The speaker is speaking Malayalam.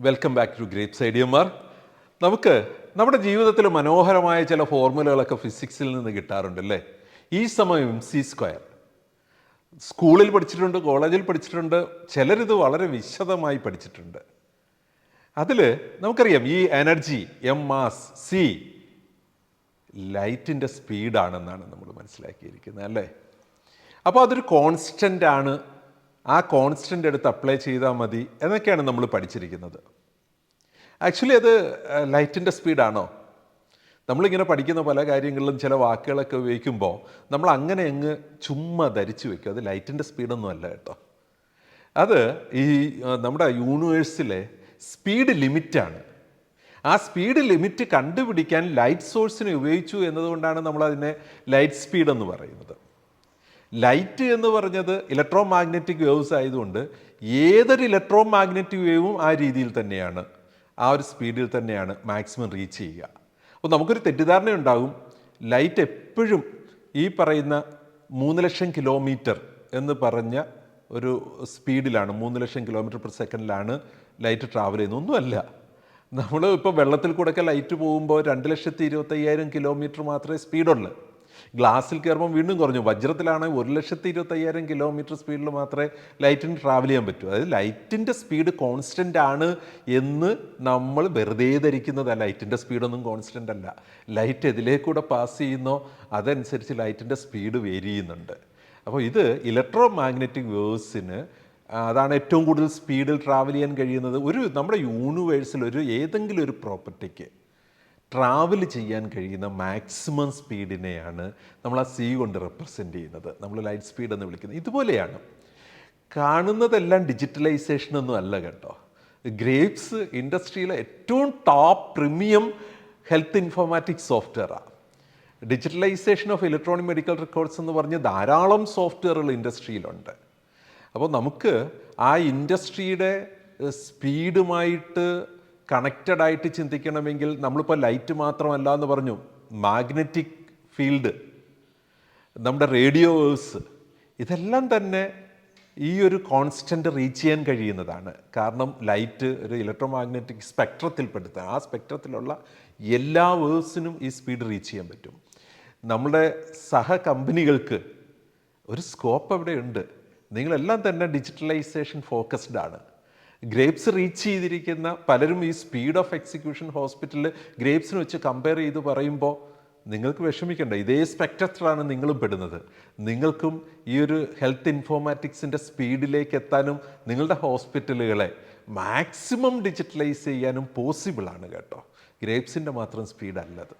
വെൽക്കം ബാക്ക് ടു ഗ്രേപ്സ് ഐഡിയമാർ. നമുക്ക് നമ്മുടെ ജീവിതത്തിൽ മനോഹരമായ ചില ഫോർമുലകളൊക്കെ ഫിസിക്സിൽ നിന്ന് കിട്ടാറുണ്ടല്ലേ. ഈ സമയം c². സ്കൂളിൽ പഠിച്ചിട്ടുണ്ട്, കോളേജിൽ പഠിച്ചിട്ടുണ്ട്, ചിലരിത് വളരെ വിശദമായി പഠിച്ചിട്ടുണ്ട്. അതിൽ നമുക്കറിയാം ഈ എനർജി മാസ് c ലൈറ്റിൻ്റെ സ്പീഡാണെന്നാണ് നമ്മൾ മനസ്സിലാക്കിയിരിക്കുന്നത് അല്ലേ. അപ്പോൾ അതൊരു കോൺസ്റ്റൻ്റ് ആണ്, ആ കോൺസ്റ്റൻ്റ് എടുത്ത് അപ്ലൈ ചെയ്താൽ മതി എന്നൊക്കെയാണ് നമ്മൾ പഠിച്ചിരിക്കുന്നത്. ആക്ച്വലി അത് ലൈറ്റിൻ്റെ സ്പീഡാണോ? നമ്മളിങ്ങനെ പഠിക്കുന്ന പല കാര്യങ്ങളിലും ചില വാക്കുകളൊക്കെ ഉപയോഗിക്കുമ്പോൾ നമ്മൾ അങ്ങനെ അങ്ങ് ചുമ്മാ ധരിച്ചു വെക്കും. അത് ലൈറ്റിൻ്റെ സ്പീഡൊന്നും അല്ല കേട്ടോ. അത് ഈ നമ്മുടെ യൂണിവേഴ്സിലെ സ്പീഡ് ലിമിറ്റാണ്. ആ സ്പീഡ് ലിമിറ്റ് കണ്ടുപിടിക്കാൻ ലൈറ്റ് സോഴ്സിനെ ഉപയോഗിച്ചു എന്നതുകൊണ്ടാണ് നമ്മളതിനെ ലൈറ്റ് സ്പീഡ് എന്ന് പറയുന്നത്. ലൈറ്റ് എന്ന് പറഞ്ഞത് ഇലക്ട്രോ മാഗ്നറ്റിക് വേവ്സ് ആയതുകൊണ്ട് ഏതൊരു ഇലക്ട്രോ മാഗ്നറ്റിക് വേവും ആ രീതിയിൽ തന്നെയാണ്, ആ ഒരു സ്പീഡിൽ തന്നെയാണ് മാക്സിമം റീച്ച് ചെയ്യുക. അപ്പോൾ നമുക്കൊരു തെറ്റിദ്ധാരണ ഉണ്ടാകും, ലൈറ്റ് എപ്പോഴും ഈ പറയുന്ന 3 ലക്ഷം കിലോമീറ്റർ എന്ന് പറഞ്ഞ ഒരു സ്പീഡിലാണ്, 3 ലക്ഷം കിലോമീറ്റർ പെർ സെക്കൻഡിലാണ് ലൈറ്റ് ട്രാവൽ ചെയ്യുന്നത്. ഒന്നുമല്ല. നമ്മൾ ഇപ്പോൾ വെള്ളത്തിൽ കൂടെയൊക്കെ ലൈറ്റ് പോകുമ്പോൾ 2,25,000 കിലോമീറ്റർ മാത്രമേ സ്പീഡുള്ളൂ. ഗ്ലാസ്സിൽ കയറുമ്പോൾ വീണ്ടും കുറഞ്ഞു. വജ്രത്തിലാണെങ്കിൽ 1,25,000 കിലോമീറ്റർ സ്പീഡിൽ മാത്രമേ ലൈറ്റിന് ട്രാവൽ ചെയ്യാൻ പറ്റൂ. അതായത് ലൈറ്റിൻ്റെ സ്പീഡ് കോൺസ്റ്റൻ്റ് ആണ് എന്ന് നമ്മൾ വെറുതെ ധരിക്കുന്നതല്ല. ലൈറ്റിൻ്റെ സ്പീഡൊന്നും കോൺസ്റ്റൻ്റ് അല്ല. ലൈറ്റ് എതിലേക്കൂടെ പാസ് ചെയ്യുന്നോ അതനുസരിച്ച് ലൈറ്റിൻ്റെ സ്പീഡ് വേരി ചെയ്യുന്നുണ്ട്. അപ്പോൾ ഇത് ഇലക്ട്രോ മാഗ്നറ്റിക് വേവ്സിന് അതാണ് ഏറ്റവും കൂടുതൽ സ്പീഡിൽ ട്രാവൽ ചെയ്യാൻ കഴിയുന്നത്. നമ്മുടെ യൂണിവേഴ്സിൽ ഏതെങ്കിലും ഒരു പ്രോപ്പർട്ടിക്ക് ട്രാവൽ ചെയ്യാൻ കഴിയുന്ന മാക്സിമം സ്പീഡിനെയാണ് നമ്മൾ ആ c കൊണ്ട് റെപ്രസെൻ്റ് ചെയ്യുന്നത്. നമ്മൾ ലൈറ്റ് സ്പീഡ് എന്ന് വിളിക്കുന്നത്. ഇതുപോലെയാണ് കാണുന്നതെല്ലാം. ഡിജിറ്റലൈസേഷൻ ഒന്നും അല്ല കേട്ടോ. ഗ്രേപ്സ് ഇൻഡസ്ട്രിയിലെ ഏറ്റവും ടോപ്പ് പ്രീമിയം ഹെൽത്ത് ഇൻഫോർമാറ്റിക്സ് സോഫ്റ്റ്വെയറാണ്. Digitalization of electronic medical records എന്ന് പറഞ്ഞ് ധാരാളം സോഫ്റ്റ്വെയറുകൾ ഇൻഡസ്ട്രിയിലുണ്ട്. അപ്പോൾ നമുക്ക് ആ ഇൻഡസ്ട്രിയുടെ സ്പീഡുമായിട്ട് കണക്റ്റഡ് ആയിട്ട് ചിന്തിക്കണമെങ്കിൽ നമ്മളിപ്പോൾ ലൈറ്റ് മാത്രമല്ല എന്ന് പറഞ്ഞു, മാഗ്നറ്റിക് ഫീൽഡ്, നമ്മുടെ റേഡിയോ വേവ്സ്, ഇതെല്ലാം തന്നെ ഈ ഒരു കോൺസ്റ്റൻ്റ് റീച്ച് ചെയ്യാൻ കഴിയുന്നതാണ്. കാരണം ലൈറ്റ് ഒരു ഇലക്ട്രോ മാഗ്നറ്റിക് സ്പെക്ട്രത്തിൽപ്പെടുത്തുക, ആ സ്പെക്ട്രത്തിലുള്ള എല്ലാ വേവ്സിനും ഈ സ്പീഡ് റീച്ച് ചെയ്യാൻ പറ്റും. നമ്മുടെ സഹ കമ്പനികൾക്ക് ഒരു സ്കോപ്പ് എവിടെയുണ്ട്. നിങ്ങളെല്ലാം തന്നെ ഡിജിറ്റലൈസേഷൻ ഫോക്കസ്ഡ് ആണ്. ഗ്രേപ്സ് റീച്ച് ചെയ്തിരിക്കുന്ന പലരും ഈ സ്പീഡ് ഓഫ് എക്സിക്യൂഷൻ ഹോസ്പിറ്റലിൽ ഗ്രേപ്സിന് വെച്ച് കമ്പയർ ചെയ്ത് പറയുമ്പോൾ നിങ്ങൾക്ക് വിഷമിക്കേണ്ട. ഇതേ സ്പെക്ട്രത്തിലാണ് നിങ്ങളും പെടുന്നത്. നിങ്ങൾക്കും ഈ ഒരു ഹെൽത്ത് ഇൻഫോർമാറ്റിക്സിൻ്റെ സ്പീഡിലേക്ക് എത്താനും നിങ്ങളുടെ ഹോസ്പിറ്റലുകളെ മാക്സിമം ഡിജിറ്റലൈസ് ചെയ്യാനും പോസിബിളാണ് കേട്ടോ. ഗ്രേപ്സിൻ്റെ മാത്രം സ്പീഡല്ലത്.